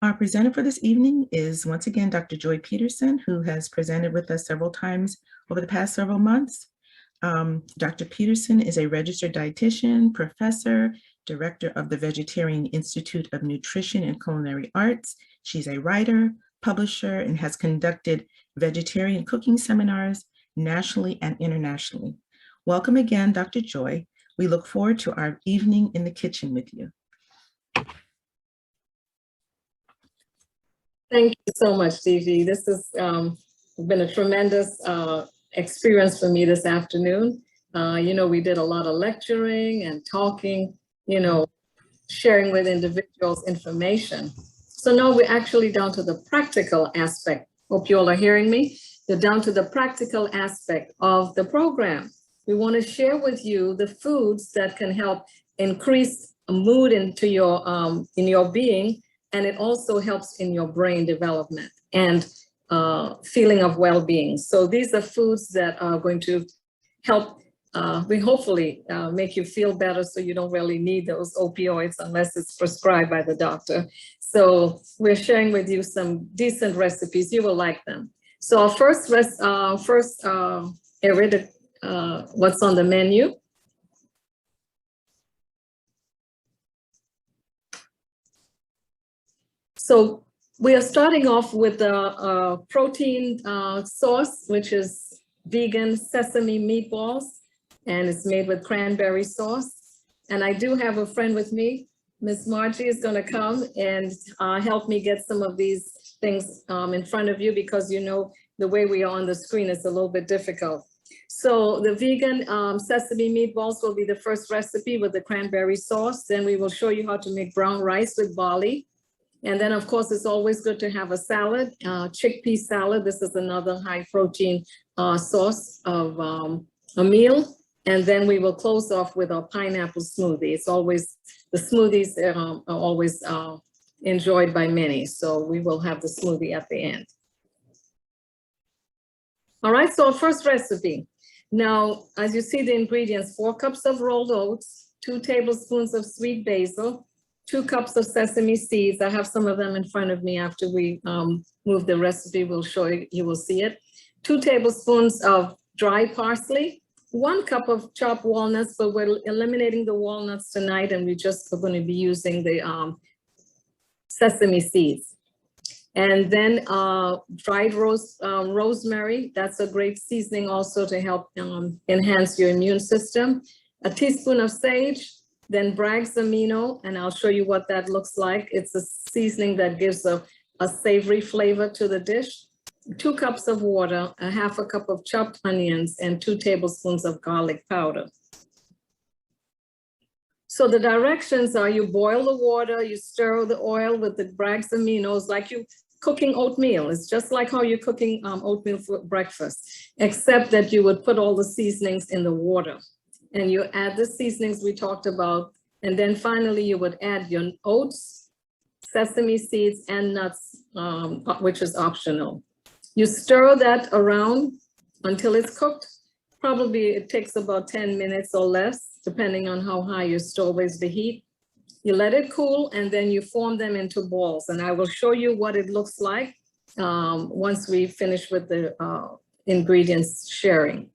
Our presenter for this evening is once again Dr. Joy Peterson, who has presented with us several times over the past several months. Dr. Peterson is a registered dietitian, professor, director of the Vegetarian Institute of Nutrition and Culinary Arts. She's a writer, publisher, and has conducted vegetarian cooking seminars nationally and internationally. Welcome again, Dr. Joy. We look forward to our evening in the kitchen with you. Thank you so much, Stevie. This has been a tremendous experience for me this afternoon. We did a lot of lecturing and talking, sharing with individuals information. So now we're actually down to the practical aspect. Hope you all are hearing me. We're down to the practical aspect of the program. We want to share with you the foods that can help increase mood into your in your being, and it also helps in your brain development and feeling of well-being. So these are foods that are going to help, we hopefully make you feel better, so you don't really need those opioids unless it's prescribed by the doctor. So we're sharing with you some decent recipes. You will like them. So our first area, what's on the menu. So we are starting off with a protein sauce, which is vegan sesame meatballs, and it's made with cranberry sauce. And I do have a friend with me. Miss Margie is going to come and help me get some of these things in front of you, because the way we are on the screen is a little bit difficult. So the vegan sesame meatballs will be the first recipe with the cranberry sauce. Then we will show you how to make brown rice with barley. And then, of course, it's always good to have a salad, chickpea salad. This is another high protein source of a meal. And then we will close off with our pineapple smoothie. It's always, the smoothies are always enjoyed by many. So we will have the smoothie at the end. All right, so our first recipe. Now, as you see the ingredients, 4 cups of rolled oats, 2 tablespoons of sweet basil, 2 cups of sesame seeds. I have some of them in front of me. After we move the recipe, we'll show you, you will see it. 2 tablespoons of dry parsley, 1 cup of chopped walnuts, but we're eliminating the walnuts tonight, and we just are going to be using the sesame seeds. And then dried rosemary. That's a great seasoning also to help enhance your immune system. A teaspoon of sage. Then Bragg's amino, and I'll show you what that looks like. It's a seasoning that gives a savory flavor to the dish. 2 cups of water, a half a cup of chopped onions, and 2 tablespoons of garlic powder. So the directions are: you boil the water, you stir the oil with the Bragg's aminos like you cooking oatmeal. It's just like how you're cooking oatmeal for breakfast, except that you would put all the seasonings in the water. And you add the seasonings we talked about. And then finally, you would add your oats, sesame seeds, and nuts, which is optional. You stir that around until it's cooked. Probably it takes about 10 minutes or less, depending on how high your stove is, the heat. You let it cool, and then you form them into balls. And I will show you what it looks like once we finish with the ingredients sharing.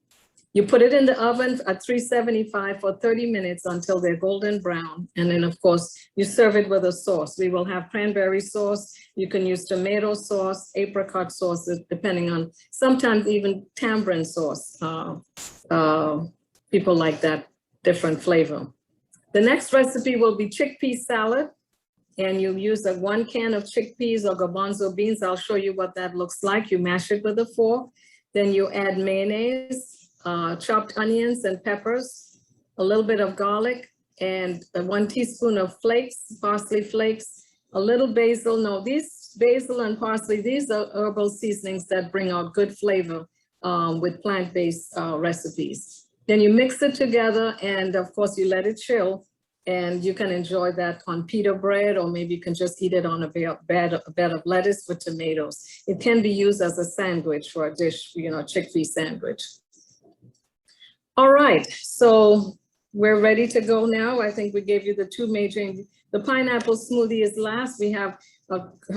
You put it in the oven at 375 for 30 minutes until they're golden brown. And then, of course, you serve it with a sauce. We will have cranberry sauce. You can use tomato sauce, apricot sauce, depending on, sometimes even tamarind sauce. People like that different flavor. The next recipe will be chickpea salad. And you use 1 can of chickpeas or garbanzo beans. I'll show you what that looks like. You mash it with a fork. Then you add mayonnaise, chopped onions and peppers, a little bit of garlic, and 1 teaspoon of flakes, parsley flakes, a little basil. Now, these basil and parsley, these are herbal seasonings that bring out good flavor with plant-based recipes. Then you mix it together, and of course you let it chill, and you can enjoy that on pita bread, or maybe you can just eat it on a bed of lettuce with tomatoes. It can be used as a sandwich for a dish, chickpea sandwich. All right, so we're ready to go now. I think we gave you the 2 major, the pineapple smoothie is last. We have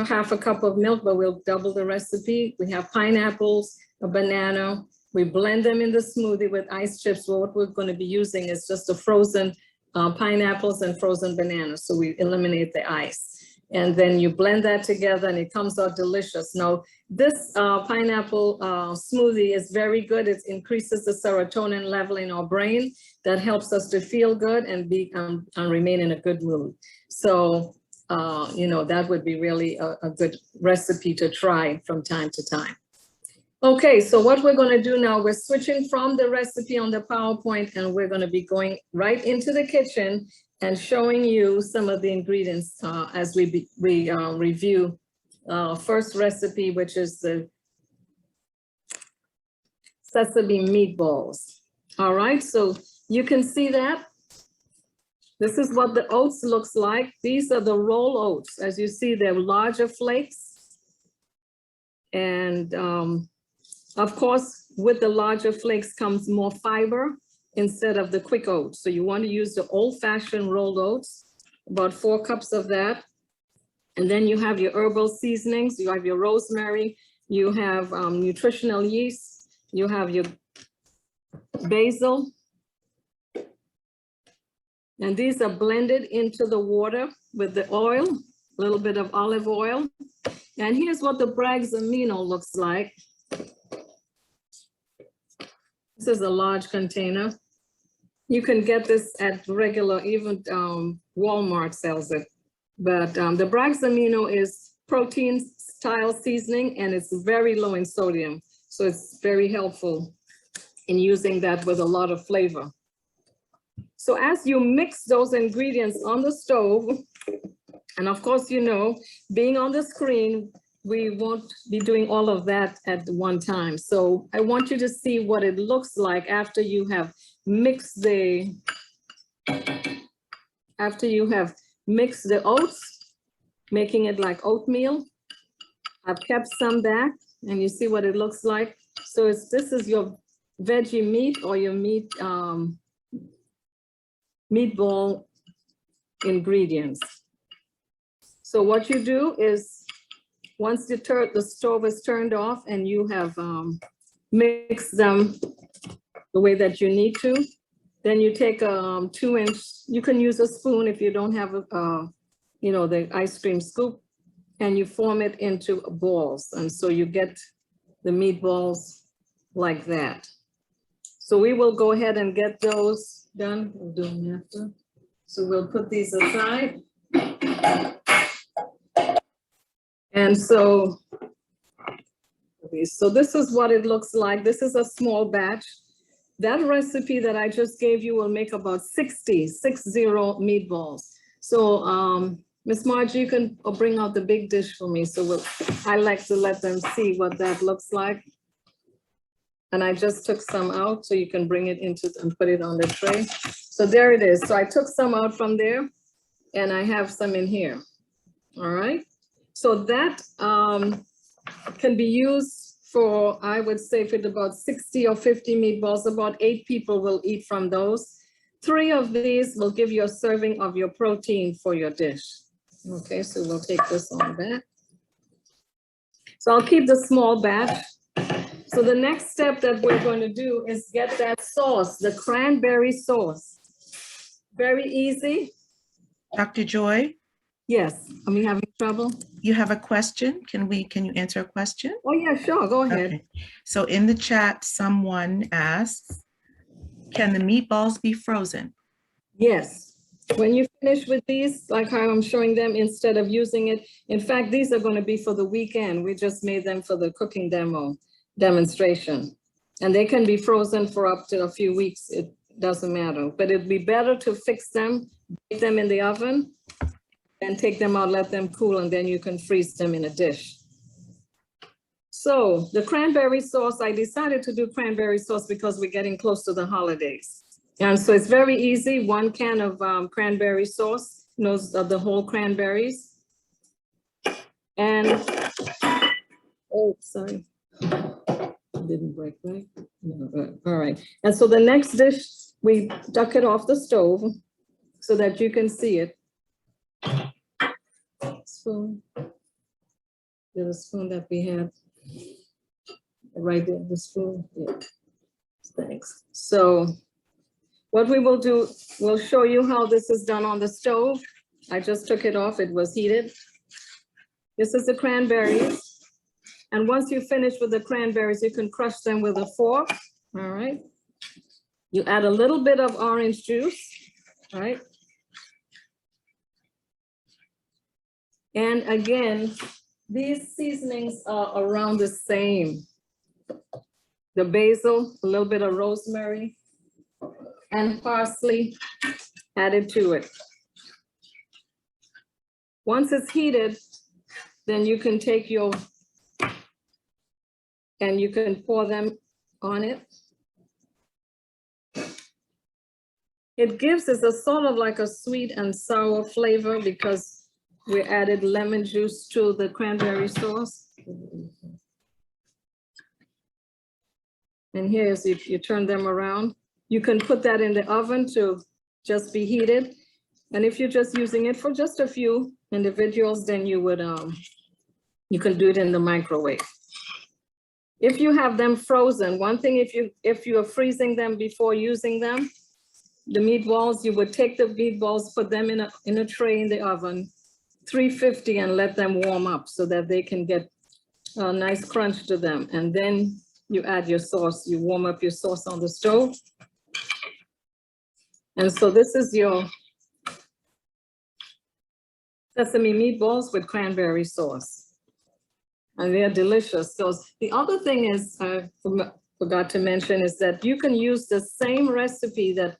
half a cup of milk, but we'll double the recipe. We have pineapples, a banana. We blend them in the smoothie with ice chips. Well, what we're going to be using is just the frozen pineapples and frozen bananas. So we eliminate the ice. And then you blend that together and it comes out delicious. Now, this pineapple smoothie is very good. It increases the serotonin level in our brain. That helps us to feel good and be and remain in a good mood. So, you know, that would be really a good recipe to try from time to time. Okay, so what we're going to do now, we're switching from the recipe on the PowerPoint and we're going to be going right into the kitchen and showing you some of the ingredients as we review first recipe, which is the sesame meatballs. All right, so you can see that. This is what the oats looks like. These are the roll oats. As you see, they're larger flakes. And of course, with the larger flakes comes more fiber instead of the quick oats. So you want to use the old-fashioned rolled oats, about 4 cups of that. And then you have your herbal seasonings, you have your rosemary, you have nutritional yeast, you have your basil. And these are blended into the water with the oil, a little bit of olive oil. And here's what the Bragg's amino looks like. This is a large container. You can get this at regular, even Walmart sells it. But the Bragg's amino is protein style seasoning and it's very low in sodium. So it's very helpful in using that with a lot of flavor. So as you mix those ingredients on the stove, and of course, you know, being on the screen, we won't be doing all of that at one time. So I want you to see what it looks like after you have mixed the oats, making it like oatmeal. I've kept some back and you see what it looks like. So this is your veggie meat or your meat meatball ingredients. So what you do is once the stove is turned off and you have mixed them the way that you need to, then you take a 2-inch, you can use a spoon if you don't have you know, the ice cream scoop, and you form it into balls. And so you get the meatballs like that. So we will go ahead and get those done. We'll do them after. So we'll put these aside. And so this is what it looks like. This is a small batch. That recipe that I just gave you will make about 60 meatballs. So Miss Margie, you can bring out the big dish for me. So I like to let them see what that looks like. And I just took some out so you can bring it into and put it on the tray. So there it is. So I took some out from there and I have some in here. All right. So that can be used for, I would say, for about 60 or 50 meatballs. About 8 people will eat from those. 3 of these will give you a serving of your protein for your dish. Okay, so we'll take this on back. So I'll keep the small batch. So the next step that we're going to do is get that sauce, the cranberry sauce. Very easy. Dr. Joy? Yes, are we having trouble? You have a question? Can you answer a question? Oh yeah, sure, go ahead. Okay. So in the chat, someone asks, can the meatballs be frozen? Yes. When you finish with these, like how I'm showing them, instead of using it, in fact, these are going to be for the weekend. We just made them for the cooking demonstration. And they can be frozen for up to a few weeks. It doesn't matter, but it'd be better to fix them, bake them in the oven, and take them out, let them cool, and then you can freeze them in a dish. So the cranberry sauce, I decided to do cranberry sauce because we're getting close to the holidays. And so it's very easy. 1 can of cranberry sauce, the whole cranberries. And, oh, sorry. Didn't break, right? No, all right. And so the next dish, we duck it off the stove so that you can see it. Spoon. The spoon that we had. Right there, the spoon. Yeah. Thanks. So what we will do, we'll show you how this is done on the stove. I just took it off, it was heated. This is the cranberries. And once you finish with the cranberries, you can crush them with a fork, all right? You add a little bit of orange juice, all right? And again, these seasonings are around the same. The basil, a little bit of rosemary, and parsley added to it. Once it's heated, then you can take your, and you can pour them on it. It gives us a sort of like a sweet and sour flavor because we added lemon juice to the cranberry sauce. And here's, if you turn them around, you can put that in the oven to just be heated. And if you're just using it for just a few individuals, then you would, you can do it in the microwave. If you have them frozen, one thing, if you are freezing them before using them, the meatballs, you would take the meatballs, put them in a tray in the oven, 350, and let them warm up so that they can get a nice crunch to them. And then you add your sauce, you warm up your sauce on the stove. And so this is your sesame meatballs with cranberry sauce. And they're delicious. So the other thing is, I forgot to mention, is that you can use the same recipe that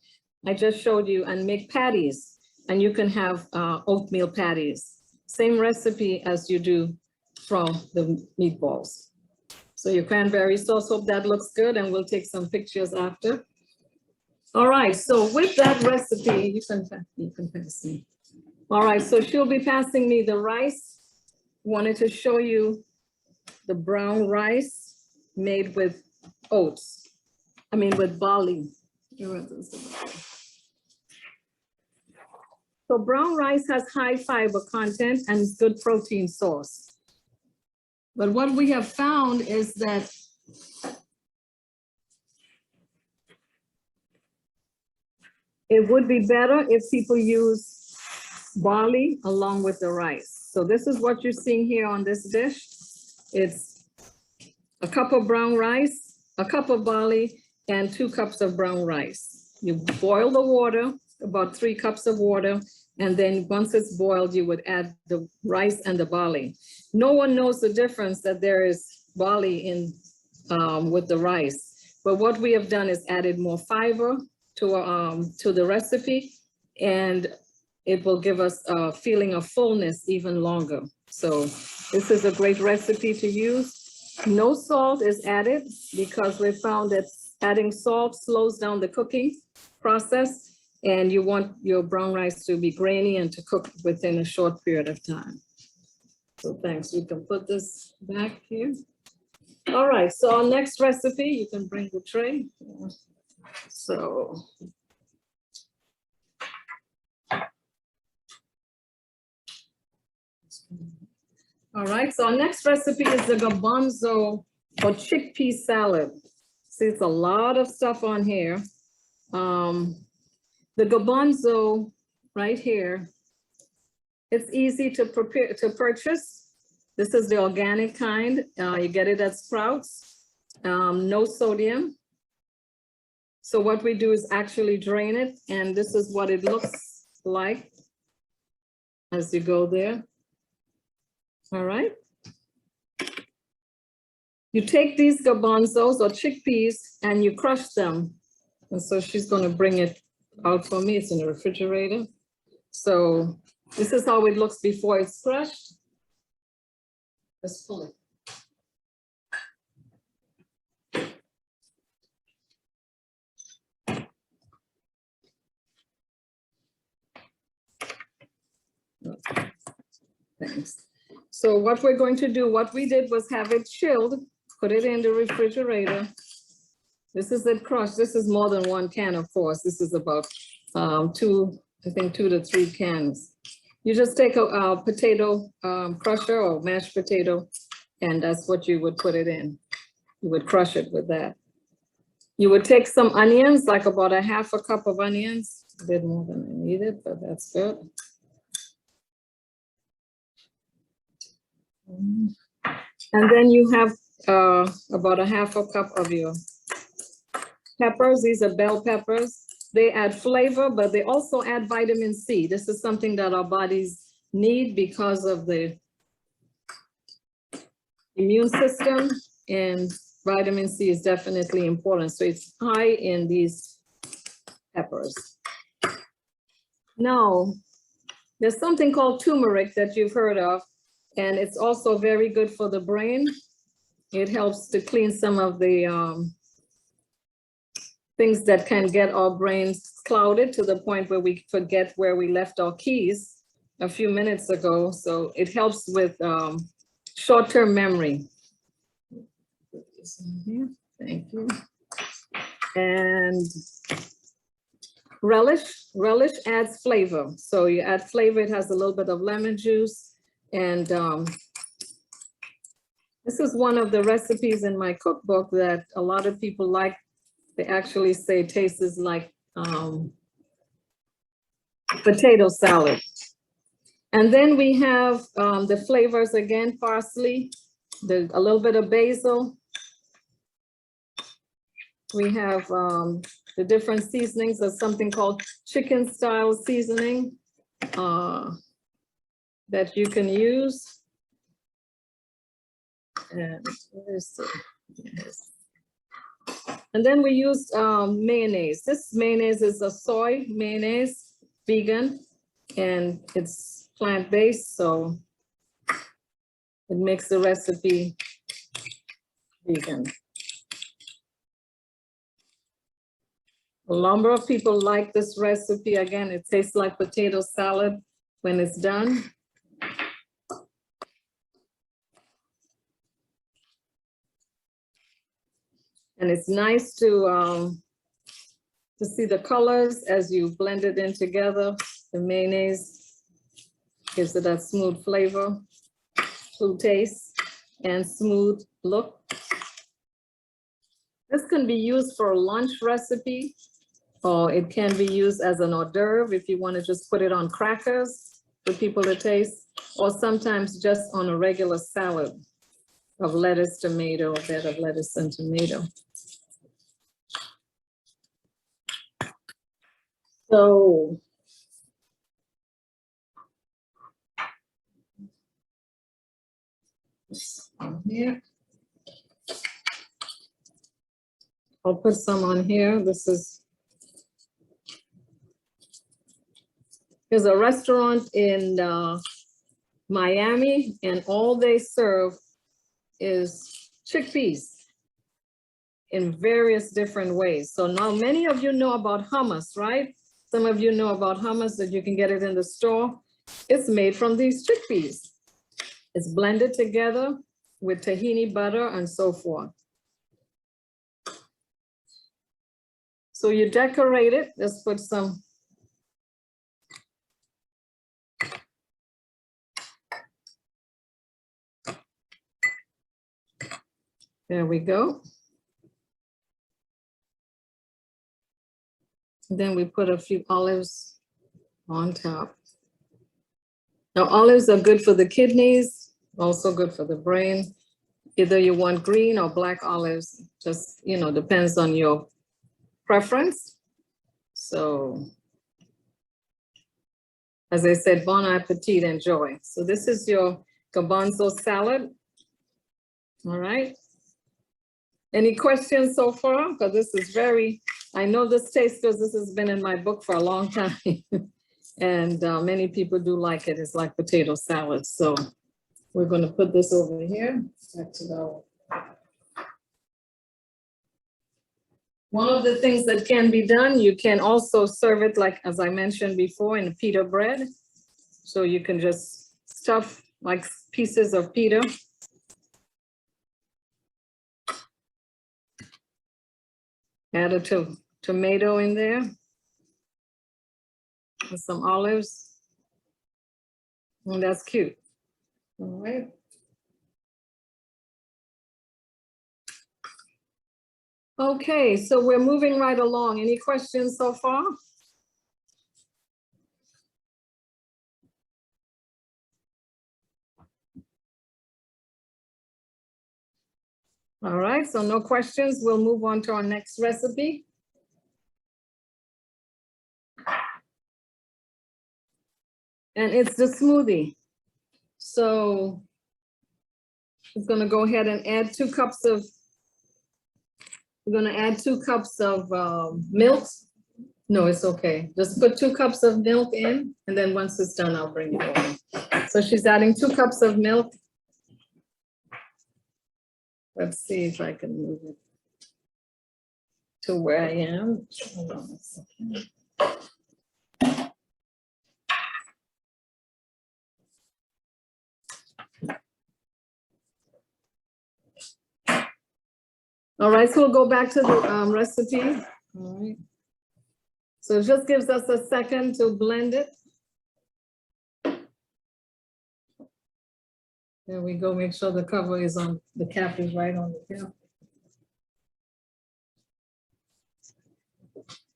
I just showed you and make patties. And you can have oatmeal patties. Same recipe as you do from the meatballs. So your cranberry sauce, hope that looks good, and we'll take some pictures after. All right, so with that recipe, you can pass me. All right, so she'll be passing me the rice. Wanted to show you the brown rice made with oats. I mean, with barley. So brown rice has high fiber content and good protein source. But what we have found is that it would be better if people use barley along with the rice. So this is what you're seeing here on this dish. It's a cup of brown rice, a cup of barley, and 2 cups of brown rice. You boil the water, about 3 cups of water, and then once it's boiled, you would add the rice and the barley. No one knows the difference that there is barley in with the rice. But what we have done is added more fiber to the recipe, and it will give us a feeling of fullness even longer. So this is a great recipe to use. No salt is added because we found that adding salt slows down the cooking process, and you want your brown rice to be grainy and to cook within a short period of time. So thanks, we can put this back here. All right, so our next recipe, you can bring the tray. So. All right, so our next recipe is the garbanzo or chickpea salad. See, it's a lot of stuff on here. The garbanzo right here, it's easy to prepare, to purchase. This is the organic kind. You get it at Sprouts, no sodium. So what we do is actually drain it, and this is what it looks like as you go there. All right. You take these garbanzos or chickpeas and you crush them. And so she's going to bring it out for me. It's in the refrigerator. So this is how it looks before it's crushed. Let's pull it. Okay. Thanks. So what we're going to do, what we did was have it chilled, put it in the refrigerator. This is it crushed. This is more than 1 can, of course. This is about 2 to 3 cans. You just take a potato crusher or mashed potato and that's what you would put it in. You would crush it with that. You would take some onions, like about a half a cup of onions, a bit more than I needed, but that's good. And then you have about a half a cup of your peppers. These are bell peppers. They add flavor, but they also add vitamin C. This is something that our bodies need because of the immune system, and vitamin C is definitely important. So it's high in these peppers. Now, there's something called turmeric that you've heard of, and it's also very good for the brain. It helps to clean some of the things that can get our brains clouded to the point where we forget where we left our keys a few minutes ago. So it helps with short-term memory. Put this in here. Thank you. And relish adds flavor. So you add flavor, it has a little bit of lemon juice. And this is one of the recipes in my cookbook that a lot of people like. They actually say it tastes like potato salad. And then we have the flavors again, parsley, a little bit of basil. We have the different seasonings. There's something called chicken style seasoning that you can use. And and then we used mayonnaise. This mayonnaise is a soy mayonnaise, vegan, and it's plant-based, so it makes the recipe vegan. A number of people like this recipe. Again, it tastes like potato salad when it's done. And it's nice to see the colors as you blend it in together. The mayonnaise gives it that smooth flavor, smooth taste, and smooth look. This can be used for a lunch recipe, or it can be used as an hors d'oeuvre if you want to just put it on crackers for people to taste, or sometimes just on a regular salad of lettuce, tomato, a bed of lettuce and tomato. So here, I'll put some on here. There's a restaurant in Miami, and all they serve is chickpeas in various different ways. So now many of you know about hummus, right? Some of you know about hummus that you can get it in the store. It's made from these chickpeas. It's blended together with tahini butter and so forth. So you decorate it, just put some there we go. Then we put a few olives on top. Now, olives are good for the kidneys, also good for the brain. Either you want green or black olives, just, you know, depends on your preference. So, as I said, bon appetit, enjoy. So this is your garbanzo salad. All right. Any questions so far? Because this is very, I know this tastes because this has been in my book for a long time. And many people do like it. It's like potato salad. So we're going to put this over here. One of the things that can be done, you can also serve it like, as I mentioned before, in pita bread. So you can just stuff like pieces of pita. Add a tomato in there. And some olives. And that's cute. All right. Okay, so we're moving right along. Any questions so far? All right, so no questions. We'll move on to our next recipe. And it's the smoothie. So it's gonna go ahead and add 2 cups of, we're gonna add 2 cups of milk. No, it's okay. Just put 2 cups of milk in, and then once it's done, I'll bring it over. So she's adding 2 cups of milk. Let's see if I can move it to where I am. Hold on a second. All right, so we'll go back to the recipe. All right. So it just gives us a second to blend it. There we go. Make sure the cover is on, the cap is right on the cap.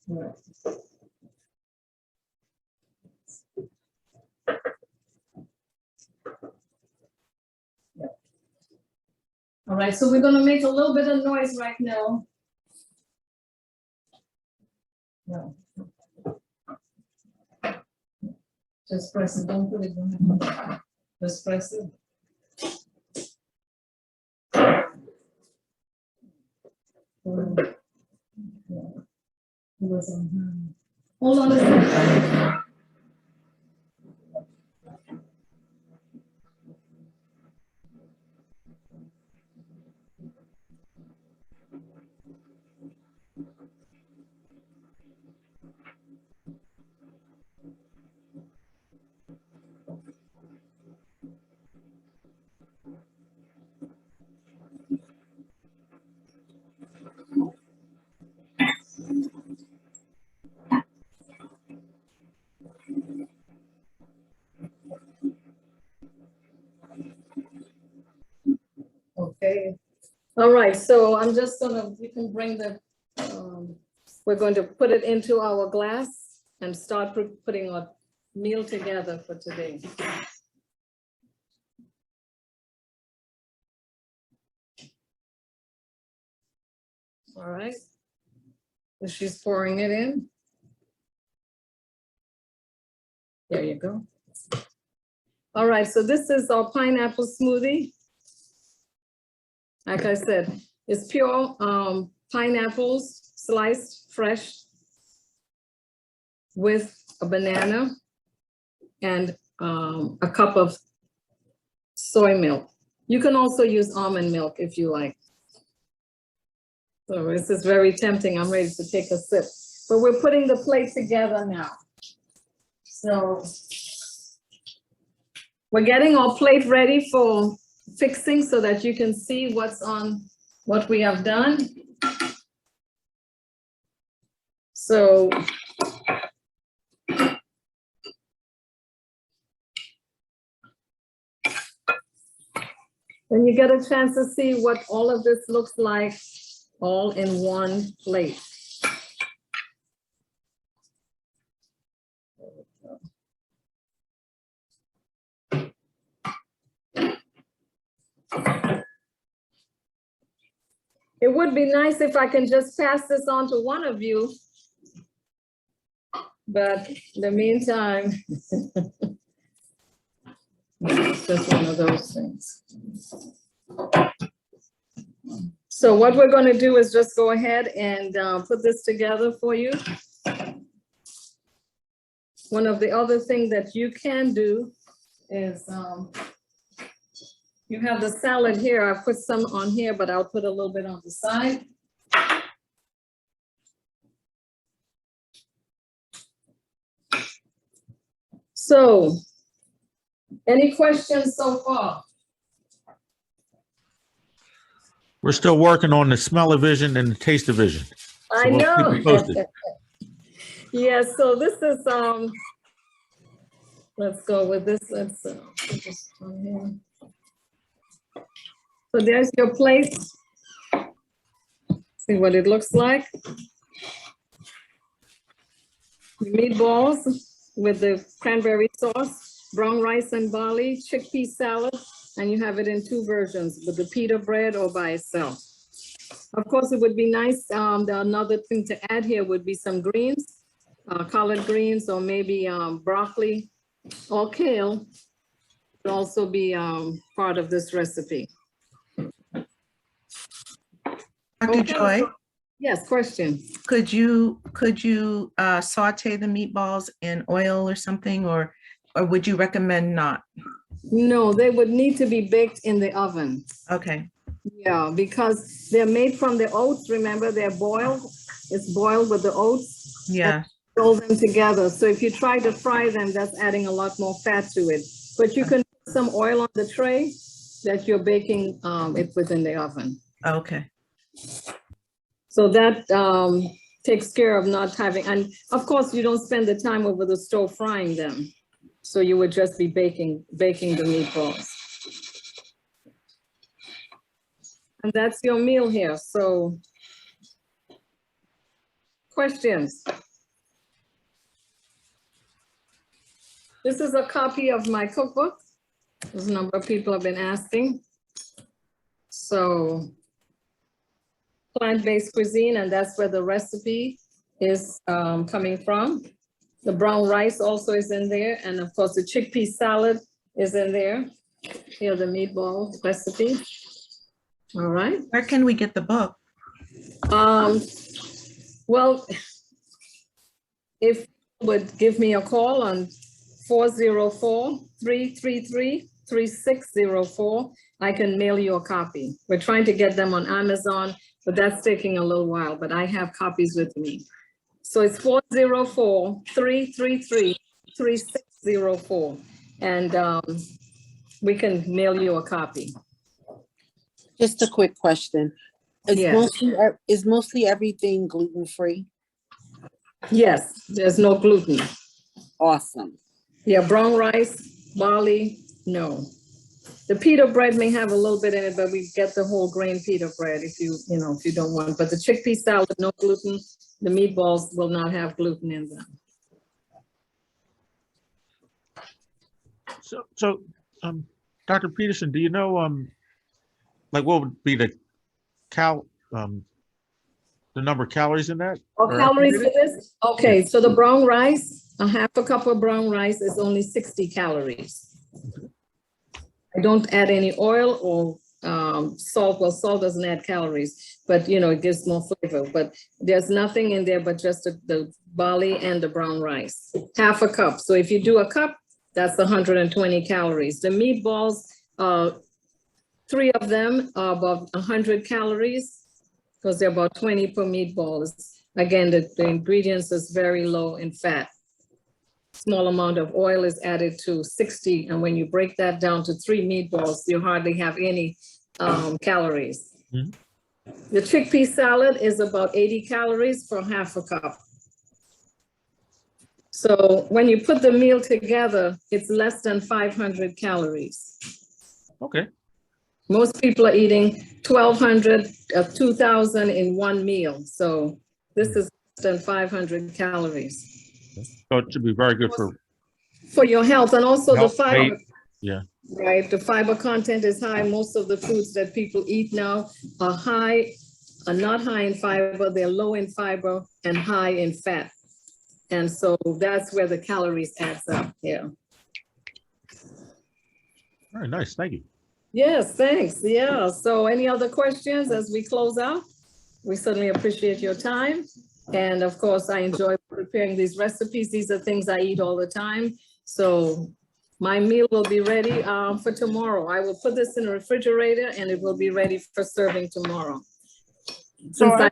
All right. All right, so we're gonna make a little bit of noise right now. No. Just press it, don't put it on. Just press it. Hold on a second. Okay. All right, so I'm just gonna, you can bring the, we're going to put it into our glass and start putting our meal together for today. All right. So she's pouring it in. There you go. All right, so this is our pineapple smoothie. Like I said, it's pure pineapples, sliced fresh, with a banana and a cup of soy milk. You can also use almond milk if you like. So this is very tempting. I'm ready to take a sip. But we're putting the plate together now. So we're getting our plate ready for fixing so that you can see what's on what we have done. So when you get a chance to see what all of this looks like, all in one plate. It would be nice if I can just pass this on to one of you. But in the meantime, it's just one of those things. So what we're going to do is just go ahead and put this together for you. One of the other things that you can do is you have the salad here. I put some on here, but I'll put a little bit on the side. So, any questions so far? We're still working on the smell-o-vision and the taste-o-vision. I we'll know. keep you posted. Yeah, so this is, let's go with this. Let's put this on here. So there's your plate. See what it looks like. Meatballs with the cranberry sauce, brown rice and barley, chickpea salad, and you have it in two versions, with the pita bread or by itself. Of course, it would be nice, another thing to add here would be some greens, collard greens, or maybe broccoli or kale would also be part of this recipe. Dr. Okay. Joy, Yes, question. could you saute the meatballs in oil or something, or would you recommend not? No, they would need to be baked in the oven. Okay, Yeah, because they're made from the oats. Remember, they're boiled. It's boiled with the oats. yeah, Roll them together. So if you try to fry them, that's adding a lot more fat to it. But you can put some oil on the tray that you're baking it within the oven. okay. So that takes care of not having, and of course, you don't spend the time over the stove frying them. So you would just be baking the meatballs. And that's your meal here. So questions? This is a copy of my cookbook. There's a number of people have been asking. So plant-based cuisine, and that's where the recipe is coming from. The brown rice also is in there, and of course the chickpea salad is in there. Here, the meatball recipe. All right. Where can we get the book? Well, if you would give me a call on 404-333-3604, I can mail you a copy. We're trying to get them on Amazon, but that's taking a little while, but I have copies with me. So it's 404-333-3604, and we can mail you a copy. Just a quick question. Yes. Is mostly everything gluten-free? Yes, there's no gluten. Awesome. Yeah, brown rice, barley, no. The pita bread may have a little bit in it, but we get the whole grain pita bread if you don't want. But the chickpea salad, no gluten. The meatballs will not have gluten in them. So, Dr. Peterson, do you know, like what would be the number of calories in that? Oh, calories for this? Okay, so the brown rice, a half a cup of brown rice is only 60 calories. I don't add any oil or salt. Well, salt doesn't add calories, but it gives more flavor. But there's nothing in there but just the barley and the brown rice. Half a cup. So if you do a cup, that's 120 calories. The meatballs, 3 of them are about 100 calories because they're about 20 per meatballs. Again, the ingredients is very low in fat. Small amount of oil is added to 60, and when you break that down to 3 meatballs, you hardly have any calories. Mm-hmm. The chickpea salad is about 80 calories for half a cup. So when you put the meal together, it's less than 500 calories. Okay. Most people are eating 1,200, 2,000 in one meal. So this is less than 500 calories. So it should be very good for your health, and also the fiber. weight. Yeah. Right, the fiber content is high. Most of the foods that people eat now are not high in fiber. They're low in fiber and high in fat. And so that's where the calories adds up. Yeah. Very nice. Thank you. Yes, thanks. Yeah. So any other questions as we close out? We certainly appreciate your time. And of course, I enjoy preparing these recipes. These are things I eat all the time. So my meal will be ready for tomorrow. I will put this in the refrigerator and it will be ready for serving tomorrow. Since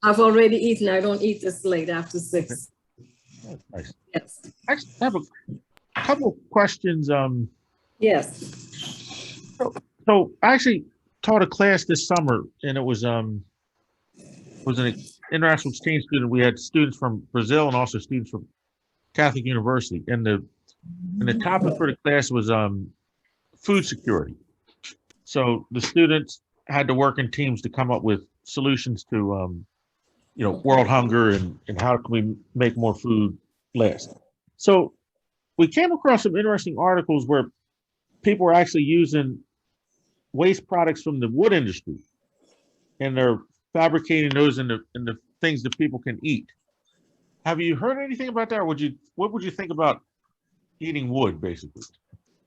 I've already eaten, I don't eat this late after 6. That's nice. Yes. I have a couple of questions. Yes. So I actually taught a class this summer, and it was an international exchange student. We had students from Brazil and also students from Catholic University, and the topic for the class was food security. So the students had to work in teams to come up with solutions to, world hunger and how can we make more food last. So we came across some interesting articles where people are actually using waste products from the wood industry, and they're fabricating those into things that people can eat. Have you heard anything about that? Or what would you think about eating wood, basically?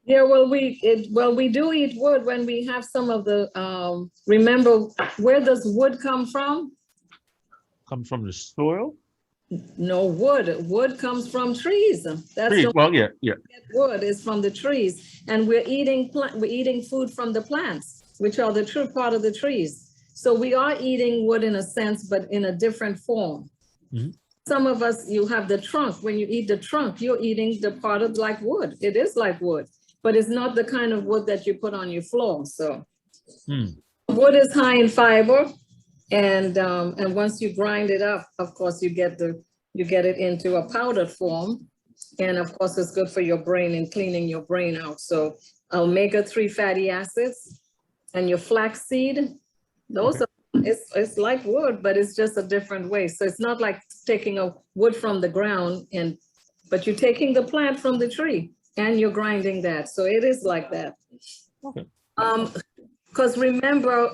Yeah, well, we do eat wood when we have some of the, remember, where does wood come from? Comes from the soil? No, wood comes from trees. That's Trees. the Well, yeah. wood is from the trees, and we're eating food from the plants, which are the true part of the trees. So we are eating wood in a sense, but in a different form. Mhm. Some of us, you have the trunk. When you eat the trunk, you're eating the part of like wood. It is like wood, but it's not the kind of wood that you put on your floor. So wood is high in fiber, and once you grind it up, of course, you get it into a powdered form. And of course, it's good for your brain and cleaning your brain out. So omega-3 fatty acids and your flaxseed, those are, it's like wood, but it's just a different way. So it's not like taking a wood from the ground, but you're taking the plant from the tree and you're grinding that. So it is like that. Okay. Because remember,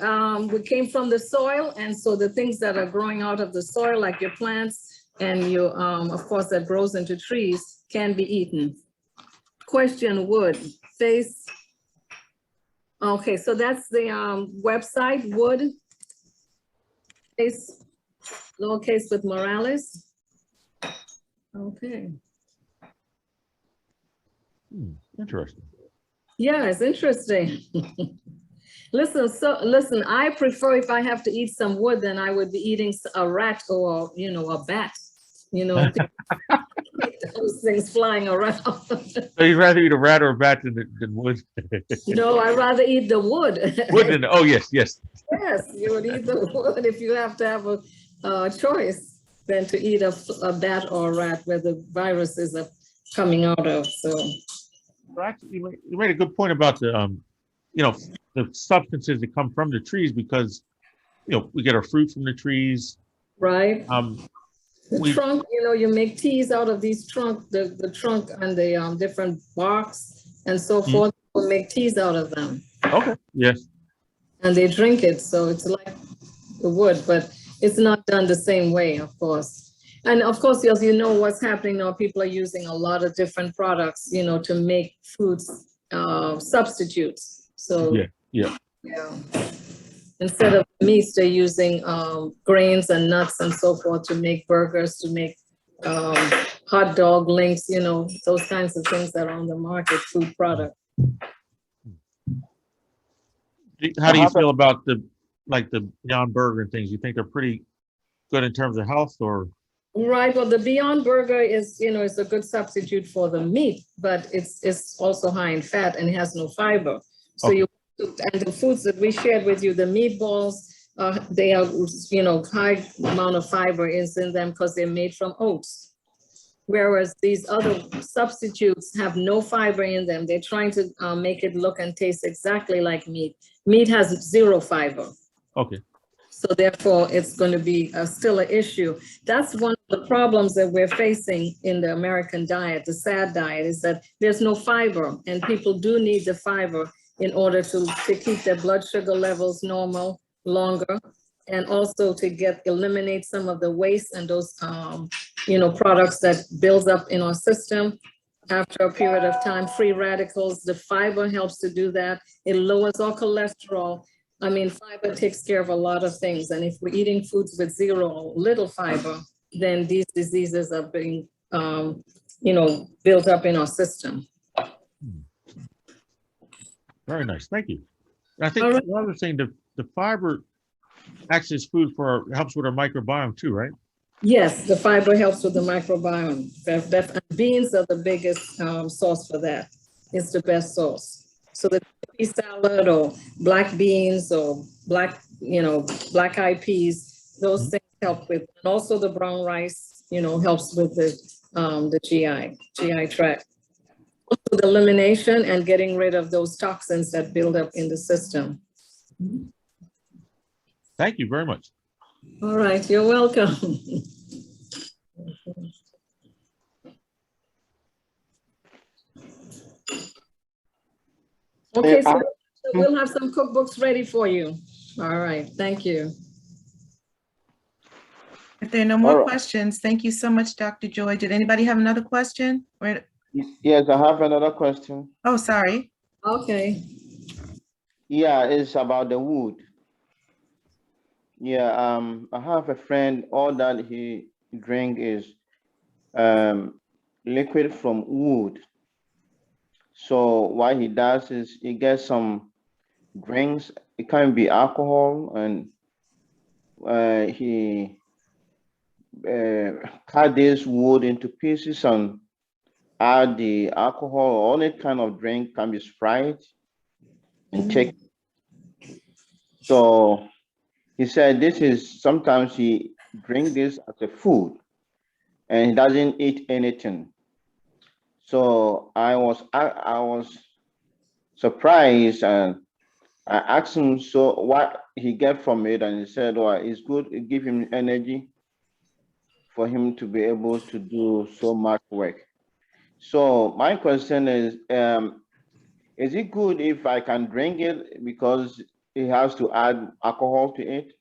we came from the soil, and so the things that are growing out of the soil, like your plants and your, of course, that grows into trees, can be eaten. Question wood, face. Okay, so that's the website, wood, face, lowercase with Morales. Okay. Interesting. Yeah, it's interesting. Listen, I prefer, if I have to eat some wood, then I would be eating a rat or, a bat, those things flying around. So you'd rather eat a rat or a bat than wood? No, I'd rather eat the wood. Wood than, oh, yes. Yes, you would eat the wood if you have to have a choice than to eat a bat or a rat where the viruses are coming out of, so. Well, actually, you made a good point about the substances that come from the trees, because, we get our fruit from the trees. Right. The trunk, you make teas out of these the trunk and the different barks and so forth. People make teas out of them. Okay. Yes. And they drink it, so it's like the wood, but it's not done the same way, of course. And of course, as you know, what's happening now, people are using a lot of different products, to make foods substitutes. So yeah. Instead of meats, they're using grains and nuts and so forth to make burgers, to make hot dog links, those kinds of things that are on the market, food product. How do you feel about the Beyond Burger and things? You think they're pretty good in terms of health, or? Right. Well, the Beyond Burger is, is a good substitute for the meat, but it's also high in fat and it has no fiber. So and the foods that we shared with you, the meatballs, they are, high amount of fiber is in them because they're made from oats. Whereas these other substitutes have no fiber in them. They're trying to make it look and taste exactly like meat. Meat has 0 fiber. Okay. So therefore, it's going to be still an issue. That's one of the problems that we're facing in the American diet, the SAD diet, is that there's no fiber, and people do need the fiber in order to keep their blood sugar levels normal longer, and also to eliminate some of the waste and those, products that builds up in our system after a period of time. Free radicals, the fiber helps to do that. It lowers our cholesterol. I mean, fiber takes care of a lot of things. And if we're eating foods with 0 or little fiber, then these diseases are being, built up in our system. Very nice. Thank you. I think the other thing, the fiber acts as food helps with our microbiome too, right? Yes, the fiber helps with the microbiome. Beans are the biggest source for that. It's the best source. So the chickpea salad or black beans or black-eyed peas, those things help with, and also the brown rice, helps with the GI tract. The elimination and getting rid of those toxins that build up in the system. Thank you very much. All right, you're welcome. Okay, so we'll have some cookbooks ready for you. All right, thank you. If there are no more All right. questions, thank you so much, Dr. Joy. Did anybody have another question? Yes, I have another question. Oh, sorry. Okay. Yeah, it's about the wood. Yeah, I have a friend, all that he drink is liquid from wood. So what he does is he gets some drinks. It can be alcohol, and he cut this wood into pieces and add the alcohol or any kind of drink, can be Sprite and take. So he said this is, sometimes he drink this as a food and he doesn't eat anything. So I was surprised, and I asked him so what he get from it, and he said, well, it's good, it give him energy for him to be able to do so much work. So my question is it good if I can drink it because it has to add alcohol to it?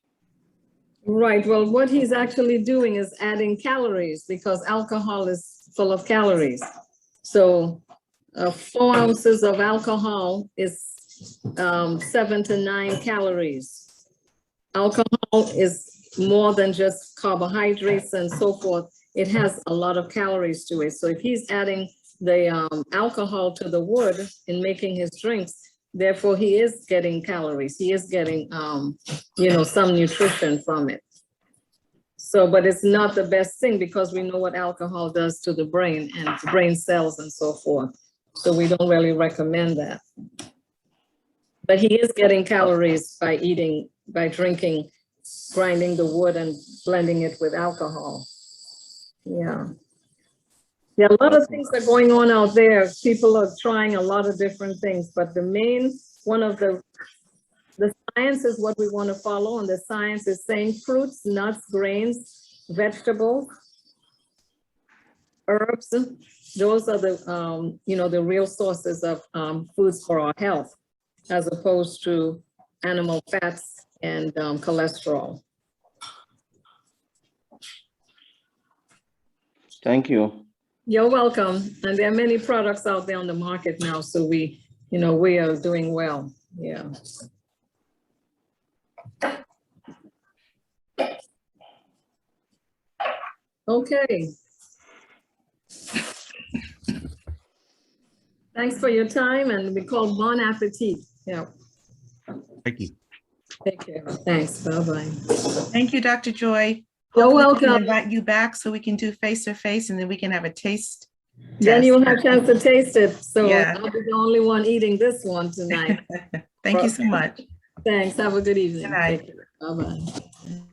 Right, well, what he's actually doing is adding calories because alcohol is full of calories. So 4 ounces of alcohol is 7 to 9 calories. Alcohol is more than just carbohydrates and so forth. It has a lot of calories to it. So if he's adding the alcohol to the wood in making his drinks, therefore he is getting calories. He is getting, you know, some nutrition from it. So, but it's not the best thing because we know what alcohol does to the brain and brain cells and so forth. So we don't really recommend that. But he is getting calories by eating, by drinking, grinding the wood and blending it with alcohol. Yeah. Yeah, a lot of things are going on out there. People are trying a lot of different things, but the main, one of the science is what we want to follow, and the science is saying fruits, nuts, grains, vegetables, herbs. Those are the, you know, the real sources of foods for our health, as opposed to animal fats and cholesterol. Thank you. You're welcome. And there are many products out there on the market now, so we, you know, we are doing well. Yeah. Okay. Thanks for your time, and we call bon appetit. Yeah. Thank you. Take care. Thanks. Bye-bye. Thank you, Dr. Joy. You're Hopefully we can welcome. invite you back so we can do face-to-face, and then we can have a taste. Then test. you'll have a chance to taste it. So Yeah. I'll be the only one eating this one tonight. Thank you so much. Thanks. Have a good evening. Good night. Take care. Bye-bye.